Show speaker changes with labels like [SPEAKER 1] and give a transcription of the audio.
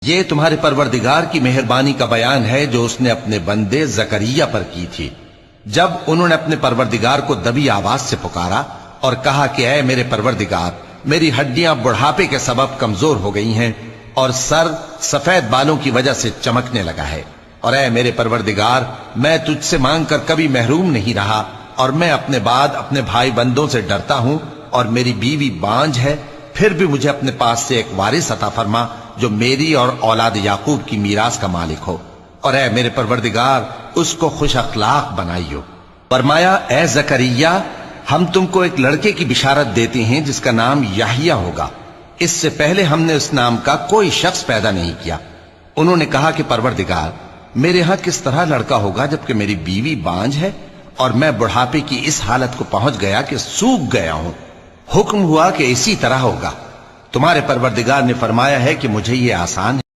[SPEAKER 1] یہ تمہارے پروردگار کی مہربانی کا بیان ہے جو اس نے اپنے بندے زکریا پر کی تھی، جب انہوں نے اپنے پروردگار کو دبی آواز سے پکارا اور کہا کہ اے میرے پروردگار، میری ہڈیاں بڑھاپے کے سبب کمزور ہو گئی ہیں اور سر سفید بالوں کی وجہ سے چمکنے لگا ہے، اور اے میرے پروردگار، میں تجھ سے مانگ کر کبھی محروم نہیں رہا، اور میں اپنے بعد اپنے بھائی بندوں سے ڈرتا ہوں، اور میری بیوی بانجھ ہے، پھر بھی مجھے اپنے پاس سے ایک وارث عطا فرما جو میری اور اولاد یعقوب کی میراث کا مالک ہو، اور اے میرے پروردگار اس کو خوش اخلاق بنائیو۔ فرمایا اے زکریا، ہم تم کو ایک لڑکے کی بشارت دیتے ہیں جس کا نام یحییٰ ہوگا، اس سے پہلے ہم نے اس نام کا کوئی شخص پیدا نہیں کیا۔ انہوں نے کہا کہ پروردگار، میرے ہاں کس طرح لڑکا ہوگا جبکہ میری بیوی بانجھ ہے اور میں بڑھاپے کی اس حالت کو پہنچ گیا کہ سوکھ گیا ہوں؟ حکم ہوا کہ اسی طرح ہوگا۔ تمہارے پروردگار نے فرمایا ہے کہ مجھے یہ آسان